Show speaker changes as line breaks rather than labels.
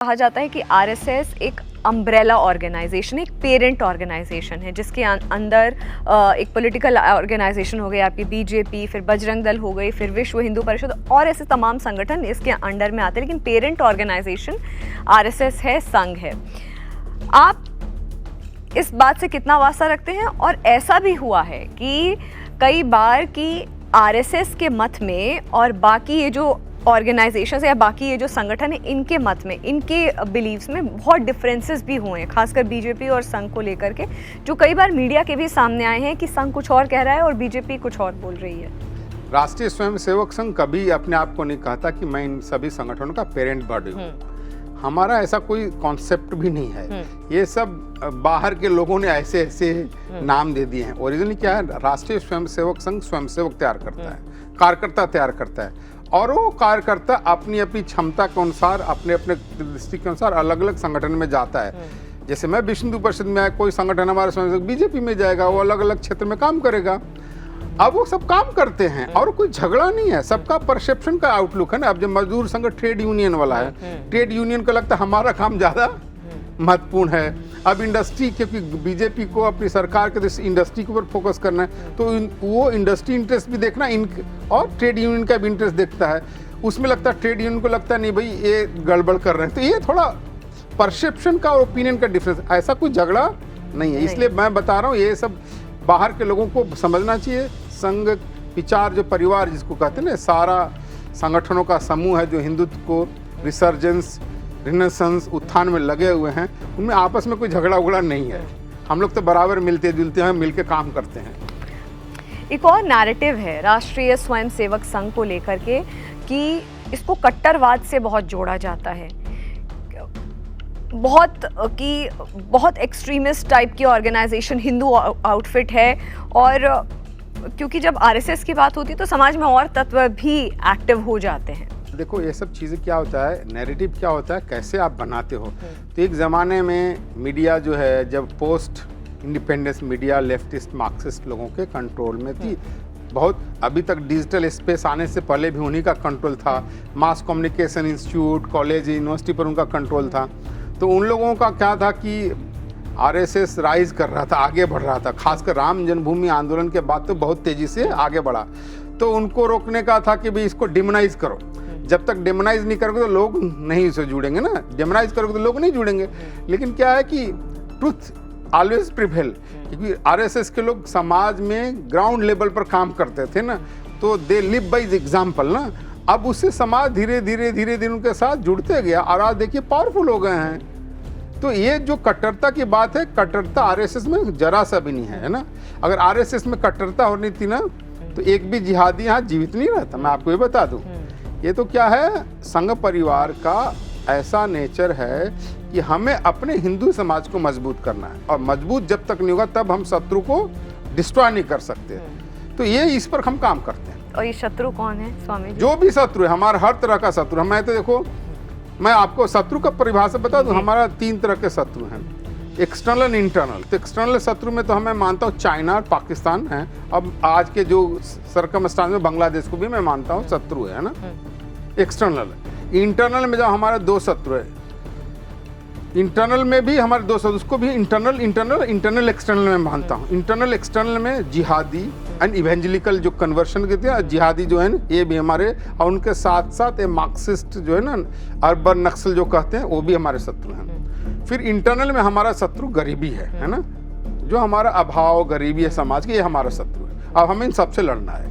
कहा जाता है कि आरएसएस एक अम्ब्रेला ऑर्गेनाइजेशन, एक पेरेंट ऑर्गेनाइजेशन है जिसके अंदर एक पॉलिटिकल ऑर्गेनाइजेशन हो गई आपकी बीजेपी, फिर बजरंग दल हो गई, फिर विश्व हिंदू परिषद और ऐसे तमाम संगठन इसके अंडर में आते हैं, लेकिन पेरेंट ऑर्गेनाइजेशन आरएसएस है, संघ है। आप इस बात से कितना वास्ता रखते हैं? और ऐसा भी हुआ है कि कई बार कि आरएसएस के मत में और बाकी ये जो ऑर्गेनाइजेशंस या बाकी ये जो संगठन है इनके मत में, इनके बिलीव्स में बहुत डिफरेंसेस भी हुए हैं, खासकर बीजेपी और संघ को लेकर के, जो कई बार मीडिया के भी सामने आए हैं कि संघ कुछ और कह रहा है और बीजेपी कुछ और बोल रही है।
राष्ट्रीय स्वयंसेवक संघ कभी अपने आप को नहीं कहता कि मैं इन सभी संगठनों का पेरेंट बॉडी हूँ। हमारा ऐसा कोई कॉन्सेप्ट भी नहीं है। ये सब बाहर के लोगों ने ऐसे ऐसे नाम दे दिए हैं। ओरिजिनली क्या है, राष्ट्रीय स्वयंसेवक संघ स्वयंसेवक तैयार करता है, कार्यकर्ता तैयार करता है, और वो कार्यकर्ता अपनी अपनी क्षमता के अनुसार, अपने अपने दृष्टि के अनुसार अलग अलग संगठन में जाता है। जैसे मैं विश्व हिंदू परिषद में आया, कोई संगठन हमारे स्वयंसेवक बीजेपी में जाएगा, वो अलग अलग क्षेत्र में काम करेगा। अब वो सब काम करते हैं और कोई झगड़ा नहीं है, सबका परसेप्शन का आउटलुक है ना। अब जब मजदूर संघ ट्रेड यूनियन वाला है, ट्रेड यूनियन को लगता है हमारा काम ज्यादा महत्वपूर्ण है। अब इंडस्ट्री, क्योंकि बीजेपी को अपनी सरकार के इंडस्ट्री के ऊपर फोकस करना है, तो वो इंडस्ट्री इंटरेस्ट भी देखना और ट्रेड यूनियन का भी इंटरेस्ट देखता है। उसमें लगता है ट्रेड यूनियन को लगता है नहीं भाई ये गड़बड़ कर रहे हैं। तो ये थोड़ा परसेप्शन का और ओपिनियन का डिफरेंस, ऐसा कोई झगड़ा नहीं है। इसलिए मैं बता रहा हूँ, ये सब बाहर के लोगों को समझना चाहिए। संघ विचार जो परिवार जिसको कहते हैं ना, सारा संगठनों का समूह है जो हिंदुत्व को रिसर्जेंस, रिनेसेंस, उत्थान में लगे हुए हैं, उनमें आपस में कोई झगड़ा उगड़ा नहीं है। हम लोग तो बराबर मिलते जुलते हैं, मिलके काम करते हैं।
एक और नैरेटिव है राष्ट्रीय स्वयंसेवक संघ को लेकर के कि इसको कट्टरवाद से बहुत जोड़ा जाता है, बहुत एक्सट्रीमिस्ट टाइप की ऑर्गेनाइजेशन, हिंदू आउटफिट है। और क्योंकि जब आरएसएस की बात होती है तो समाज में और तत्व भी एक्टिव हो जाते हैं।
देखो ये सब चीज़ें क्या होता है, नैरेटिव क्या होता है, कैसे आप बनाते हो। तो एक ज़माने में मीडिया जो है, जब post independence media leftist Marxist लोगों के कंट्रोल में थी, बहुत अभी तक डिजिटल स्पेस आने से पहले भी उन्हीं का कंट्रोल था। Mass communication institute, college, university पर उनका कंट्रोल था। तो उन लोगों का क्या था कि आरएसएस राइज कर रहा था, आगे बढ़ रहा था, खासकर राम जन्मभूमि आंदोलन के बाद तो बहुत तेज़ी से आगे बढ़ा। तो उनको रोकने का था कि भाई इसको डिमोनाइज करो। जब तक डिमोनाइज नहीं करोगे तो लोग नहीं इससे जुड़ेंगे ना, डिमोनाइज करोगे तो लोग नहीं जुड़ेंगे। लेकिन क्या है कि ट्रुथ ऑलवेज प्रिवेल, क्योंकि आरएसएस के लोग समाज में ग्राउंड लेवल पर काम करते थे ना, तो दे लिव बाय एग्जाम्पल ना। अब उससे समाज धीरे धीरे उनके साथ जुड़ते गया और आज देखिए पावरफुल हो गए हैं। तो ये जो कट्टरता की बात है, कट्टरता आरएसएस में जरा सा भी नहीं है ना। अगर आरएसएस में कट्टरता होनी थी ना तो एक भी जिहादी यहाँ जीवित नहीं रहता, मैं आपको ये बता दूं। ये तो क्या है, संघ परिवार का ऐसा नेचर है कि हमें अपने हिंदू समाज को मजबूत करना है, और मजबूत जब तक नहीं होगा तब हम शत्रु को डिस्ट्रॉय नहीं कर सकते। तो ये इस पर हम काम करते हैं।
और ये शत्रु कौन है स्वामी जी?
जो भी शत्रु है, हमारा हर तरह का शत्रु। मैं तो देखो, मैं आपको शत्रु का परिभाषा बता दूं, हमारा 3 तरह के शत्रु हैं, एक्सटर्नल एंड इंटरनल। तो एक्सटर्नल शत्रु में तो हमें मानता हूँ चाइना और पाकिस्तान है। अब आज के जो सरकमस्टांस में बांग्लादेश को भी मैं मानता हूँ शत्रु है ना, एक्सटर्नल। इंटरनल में जब हमारे 2 शत्रु है, इंटरनल में भी हमारे 2 शत्रु, उसको भी इंटरनल एक्सटर्नल में मानता हूँ। इंटरनल एक्सटर्नल में जिहादी एंड इवेंजलिकल जो कन्वर्शन के थे, जिहादी जो है ना, ये भी हमारे, और उनके साथ साथ ये मार्क्सिस्ट जो है ना, अर्बन नक्सल जो कहते हैं, वो भी हमारे शत्रु हैं। फिर इंटरनल में हमारा शत्रु गरीबी है ना, जो हमारा अभाव, गरीबी है समाज की, ये हमारा शत्रु है। अब हमें इन सबसे लड़ना है।